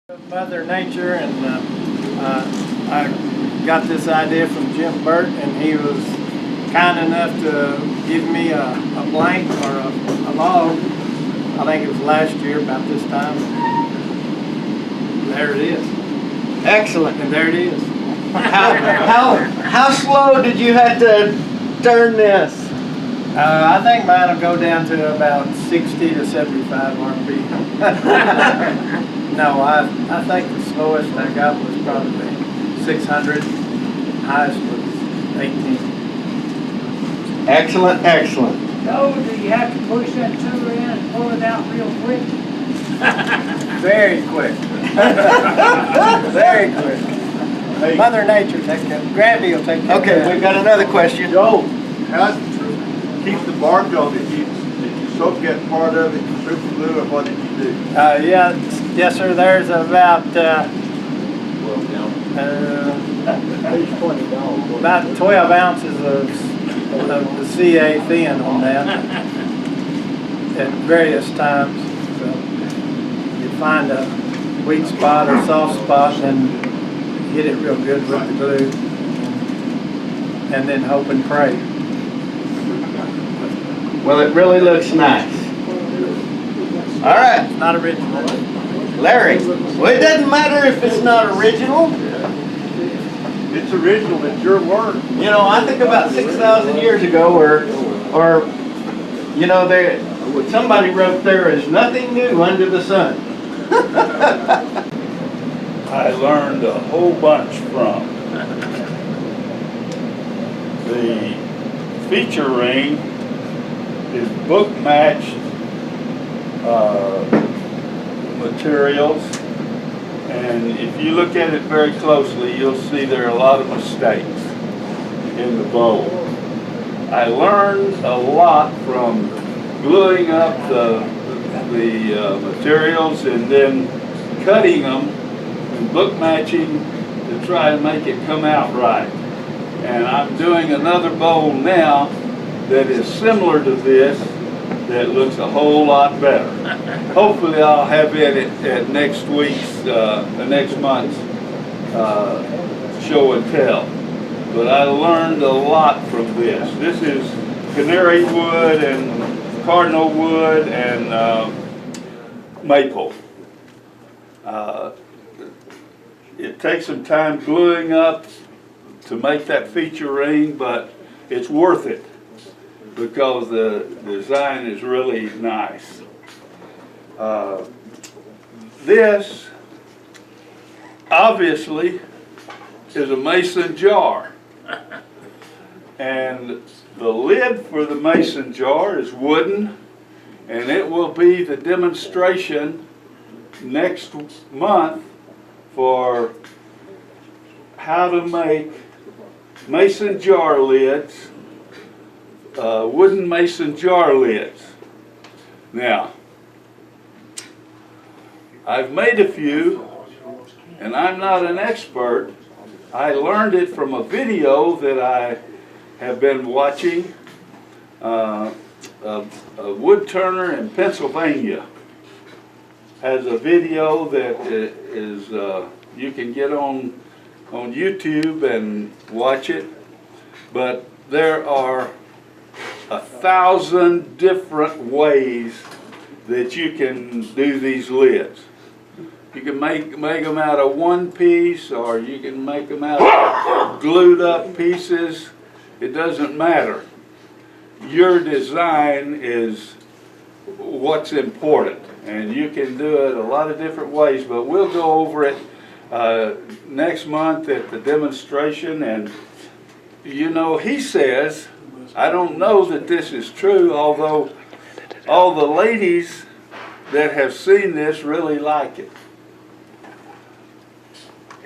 Mother Nature, and I got this idea from Jim Burt, and he was kind enough to give me a blank or a log. I think it was last year about this time. There it is. Excellent. And there it is. How slow did you have to turn this? I think mine will go down to about 60 to 75 RP. No, I think the slowest I got was probably 600. Highest was 18. Excellent, excellent. So, do you have to push that tiller in and pull it out real quick? Very quick. Very quick. Hey. Mother Nature take care. Gravity will take care of Okay, that. we've got another question. Joe, how to keep the bark on it? Did you soak that part of it in super glue, or what did you do? Yes, sir. There's about about 12 ounces of the CA thin on that at various times. So you find a weak spot or soft spot and hit it real good with the glue, and then hope and pray. Well, it really looks nice. All right, It's not original. Larry. Well, it doesn't matter if it's not original. It's original, it's your work. You know, I think about 6,000 years ago, or you know, somebody wrote, "There is nothing new under the sun." I learned a whole bunch from. The feature ring is book matched materials, and if you look at it very closely, you'll see there are a lot of mistakes in the bowl. I learned a lot from gluing up the materials and then cutting them and book matching to try to make it come out right. And I'm doing another bowl now that is similar to this, that looks a whole lot better. Hopefully I'll have it at next week's, next month's show and tell. But I learned a lot from this. This is canary wood and cardinal wood and maple. It takes some time gluing up to make that feature ring, but it's worth it because the design is really nice. This obviously is a mason jar, and the lid for the mason jar is wooden, and it will be the demonstration next month for how to make mason jar lids, wooden mason jar lids. Now, I've made a few, and I'm not an expert. I learned it from a video that I have been watching. A wood turner in Pennsylvania has a video that is you can get on YouTube and watch it, but there are 1,000 different ways that you can do these lids. You can make them out of one piece, or you can make them out of glued up pieces. It doesn't matter. Your design is what's important, and you can do it a lot of different ways, but we'll go over it next month at the demonstration. And you know, he says, I don't know that this is true, although all the ladies that have seen this really like it.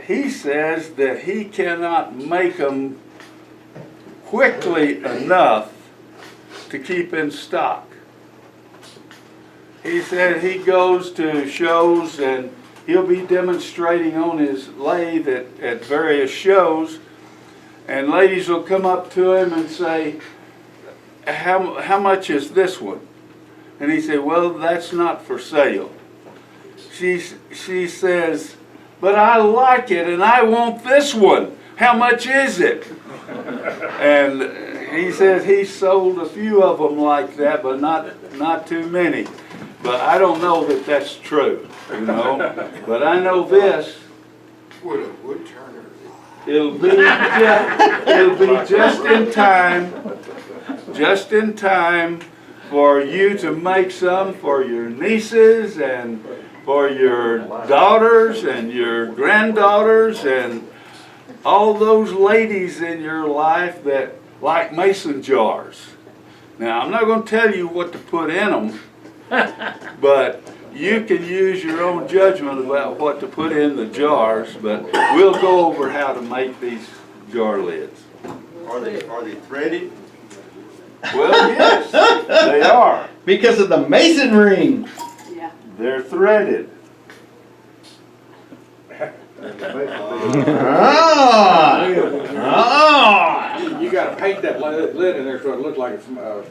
He says that he cannot make them quickly enough to keep in stock. He said he goes to shows and he'll be demonstrating on his lathe at various shows, and ladies will come up to him and say, how much is this one? And he said, well, that's not for sale. she says, but I like it and I want this one. How much is it? And he says he sold a few of them like that, but not too many. But I don't know that that's true, you know. But I know this. It'll be just in time for you to make some for your nieces and for your daughters and your granddaughters and all those ladies in your life that like mason jars. Now, I'm not going to tell you what to put in them, but you can use your own judgment about what to put in the jars, but we'll go over how to make these jar lids. Are they threaded? Well, yes, they are. Because of the mason ring. They're threaded. You gotta paint that lid in there so it looks like it's metal.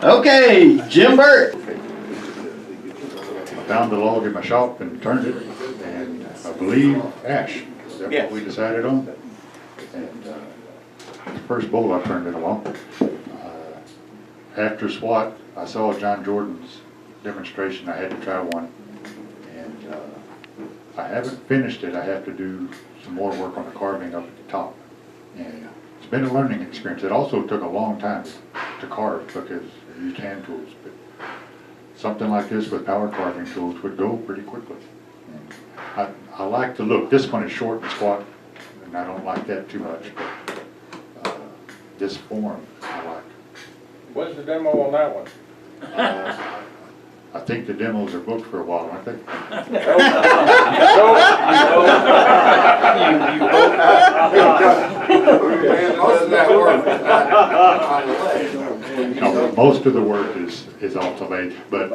Okay, Jim Burt. I found the log in my shop and turned it, and I believe ash. Is that what we decided on? And the first bowl I turned it along. After SWAT, I saw John Jordan's demonstration. I had to try one, and I haven't finished it. I have to do some more work on the carving up at the top, and it's been a learning experience. It also took a long time to carve because I used hand tools, but something like this with power carving tools would go pretty quickly. And I like the look. This one is short and squat, and I don't like that too much, but this form I like. What's the demo on that one? I think the demos are booked for a while, aren't they? No, most of the work is off the lathe, but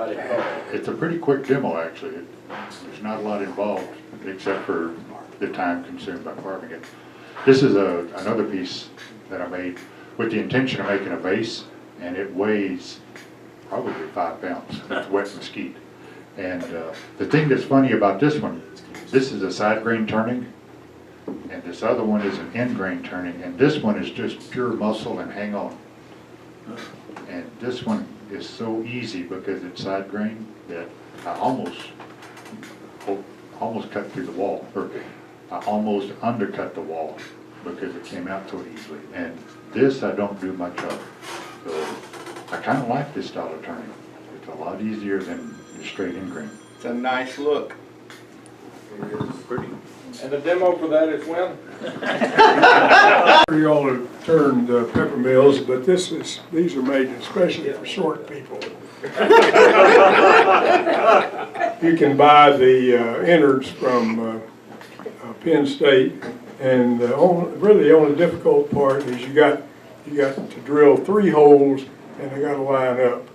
it's a pretty quick demo actually. There's not a lot involved except for the time consumed by carving it. This is another piece that I made with the intention of making a vase, and it weighs probably 5 pounds. It's wet mesquite. And the thing that's funny about this one, this is a side grain turning, and this other one is an end grain turning, and this one is just pure muscle and hang on. And this one is so easy because it's side grain that I almost cut through the wall, or I almost undercut the wall because it came out so easily. And this I don't do much of. So I kind of like this style of turning. It's a lot easier than the straight end grain. It's a nice look. It's pretty. And the demo for that is when? You all have turned pepper mills, but these are made especially for short people. You can buy the innards from Penn State, and really the only difficult part is you got to drill 3 holes, and they got to line up,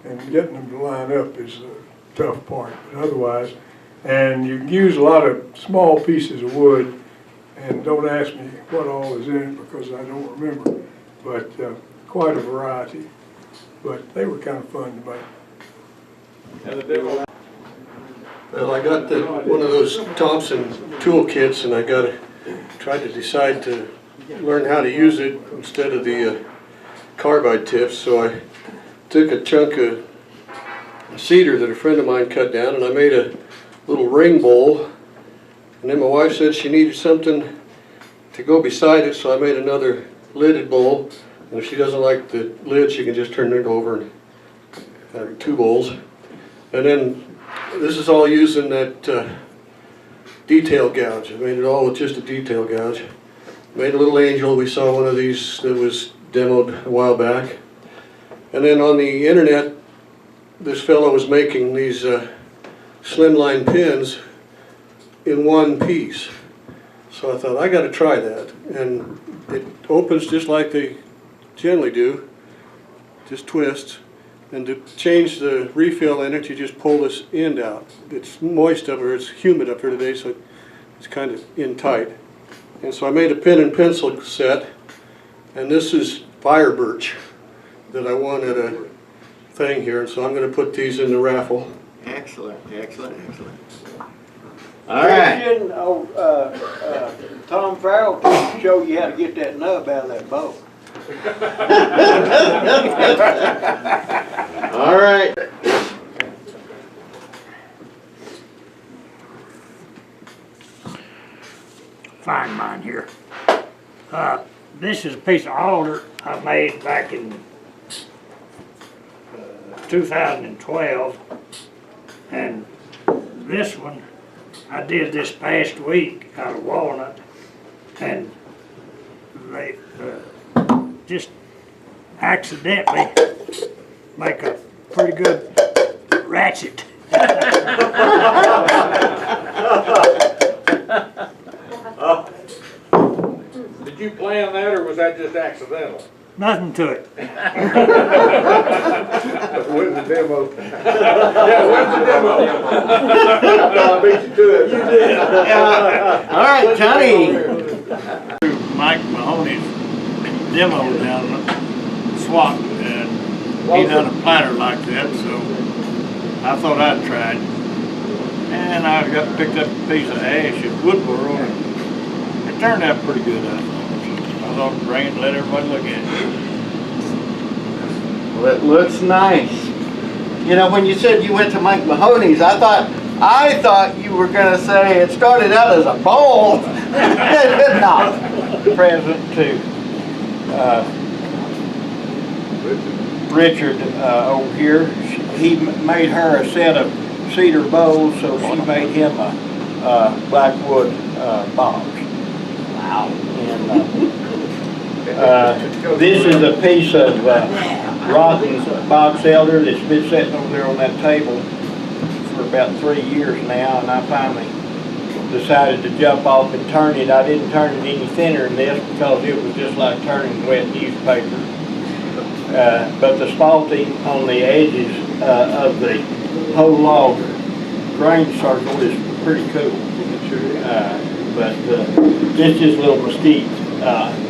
and getting them to line up is the tough part. But otherwise, and you can use a lot of small pieces of wood, and don't ask me what all is in it because I don't remember, but quite a variety. But they were kind of fun to make. And the demo. Well, I got one of those Thompson tool kits, and I tried to decide to learn how to use it instead of the carbide tips. So I took a chunk of cedar that a friend of mine cut down, and I made a little ring bowl. And then my wife said she needed something to go beside it, so I made another lidded bowl. And if she doesn't like the lid, she can just turn it over and have 2 bowls. And then this is all using that detail gouge. I made it all with just a detail gouge. Made a little angel. We saw one of these that was demoed a while back. And then on the internet, this fellow was making these slimline pins in one piece. So I thought, I got to try that. And it opens just like they generally do, just twists. And to change the refill in it, you just pull this end out. It's moist up here, it's humid up here today, so it's kind of in tight. And so I made a pen and pencil set, and this is fire birch that I won at a thing here, so I'm gonna put these in the raffle. Excellent, excellent, excellent. All right. Question, Tom Farrell can show you how to get that nub out of that bow. All right. Find mine here. This is a piece of alder I made back in 2012. And this one I did this past week out of walnut. And they just accidentally make a pretty good ratchet. Did you plan that, or was that just accidental? Nothing to it. When's the demo? Yeah, when's the demo? No, I beat you to it. You did. All right, Johnny. Mike Mahoney's demo down SWAT, and he done a platter like that, so I thought I'd try it. And I picked up a piece of ash at Woodboro, and it turned out pretty good, I thought. So I thought I'd bring it and let everybody look at it. Well, it looks nice. You know, when you said you went to Mike Mahoney's, I thought you were gonna say it started out as a bowl. It did not. Present to Richard over here. He made her a set of cedar bowls, so she made him a blackwood box. Wow. And this is a piece of rotten box elder that's been sitting over there on that table for about 3 years now, and I finally decided to jump off and turn it. I didn't turn it any thinner than this because it was just like turning wet newspaper. But the spalting on the edges of the whole log grain circle is pretty cool. But this is a little mesquite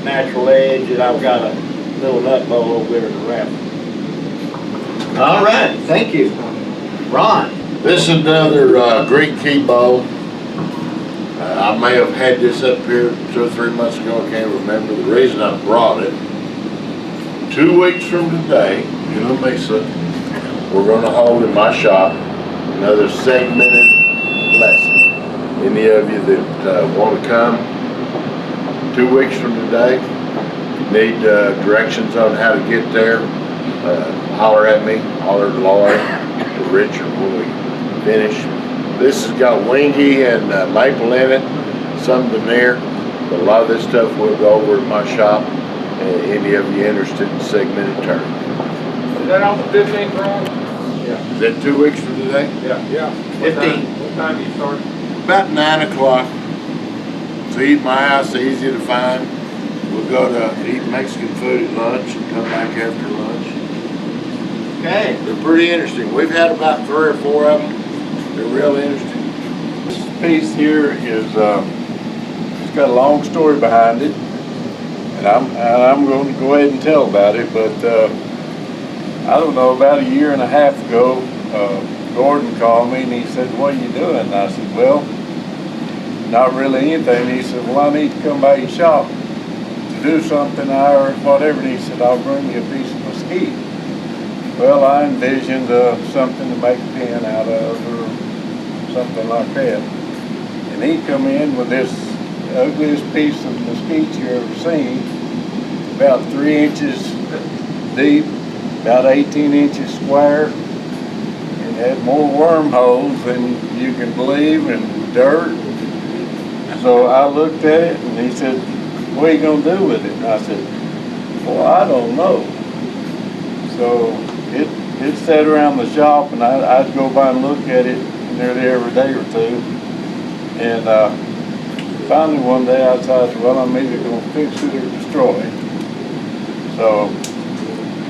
natural edge, and I've got a little nut bowl over there to wrap. All right, thank you. Ron. This is another Greek key bowl. I may have had this up here 2 or 3 months ago, I can't remember. The reason I brought it, 2 weeks from today, in La Mesa, we're going to hold in my shop another segmented lesson. Any of you that want to come 2 weeks from today, need directions on how to get there, holler at me, holler at Lary or Richard when we finish. This has got wingy and maple in it, some veneer, but a lot of this stuff we'll go over at my shop. Any of you interested in segmented turn? Is that on the 15th, Ron? Yeah. Is that 2 weeks from today? Yeah. 15. What time do you start? About 9 o'clock. So eat my house, easy to find. We'll go to eat Mexican food at lunch and come back after lunch. Okay. They're pretty interesting. We've had about 3 or 4 of them. They're real interesting. This piece here is, it's got a long story behind it, and I'm going to go ahead and tell about it, but I don't know, about 1.5 years ago, Gordon called me and he said, "What are you doing?" And I said, "Well, not really anything." And he said, "Well, I need to come by your shop to do something or whatever." And he said, "I'll bring you a piece of mesquite." Well, I envisioned something to make a pen out of or something like that. And he come in with this ugliest piece of mesquite you ever seen, about 3 inches deep, about 18 inches square, and had more wormholes than you can believe, and dirt. So I looked at it and he said, "What are you gonna do with it?" And I said, "Well, I don't know." So it sat around the shop, and I'd go by and look at it nearly every day or two. And finally one day I decided, well, I'm either going to fix it or destroy it. So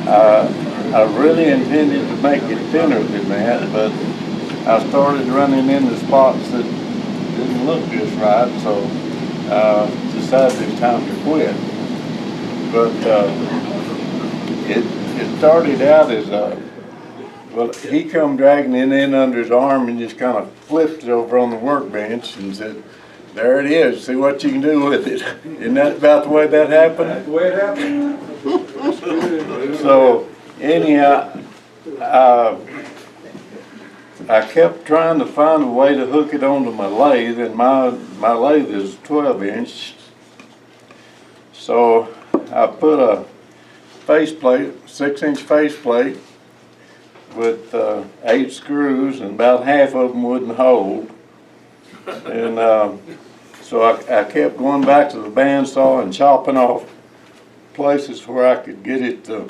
I really intended to make it thinner than that, but I started running into spots that didn't look just right, so decided it's time to quit. But it started out as a Well, he come dragging it in under his arm and just kind of flipped it over on the workbench and said, "There it is, see what you can do with it." Isn't that about the way that happened? That's the way it happened. So anyhow, I kept trying to find a way to hook it onto my lathe, and my lathe is 12-inch. So I put a faceplate, 6-inch faceplate with 8 screws, and about half of them wouldn't hold. And so I kept going back to the bandsaw and chopping off places where I could get it to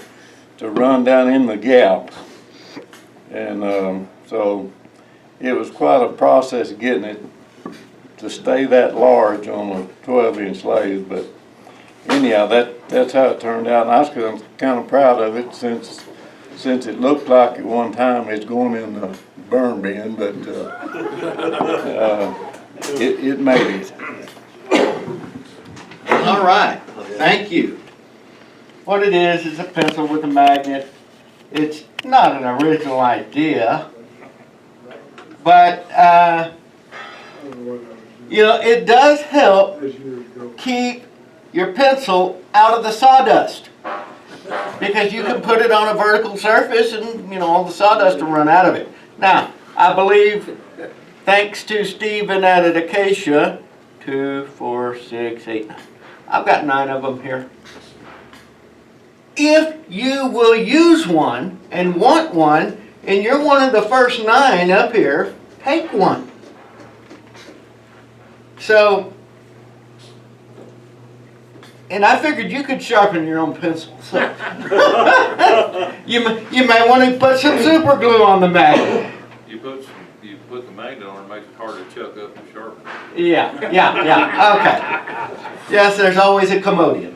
run down in the gap. And so it was quite a process getting it to stay that large on a 12-inch lathe. But anyhow, that's how it turned out. And I was kind of proud of it since it looked like at one time it's going in the burn bin, but it made it. All right, thank you. What it is a pencil with a magnet. It's not an original idea, but you know, it does help keep your pencil out of the sawdust, because you can put it on a vertical surface and, you know, all the sawdust will run out of it. Now, I believe, thanks to Stephen at Acacia, 2, 4, 6, 8, 9. I've got 9 of them here. If you will use one and want one, and you're one of the first 9 up here, take one. So, and I figured you could sharpen your own pencil. So you may want to put some super glue on the magnet. You put the magnet on it, makes it hard to chuck up and sharpen. Yeah, okay. Yes, there's always a commodian.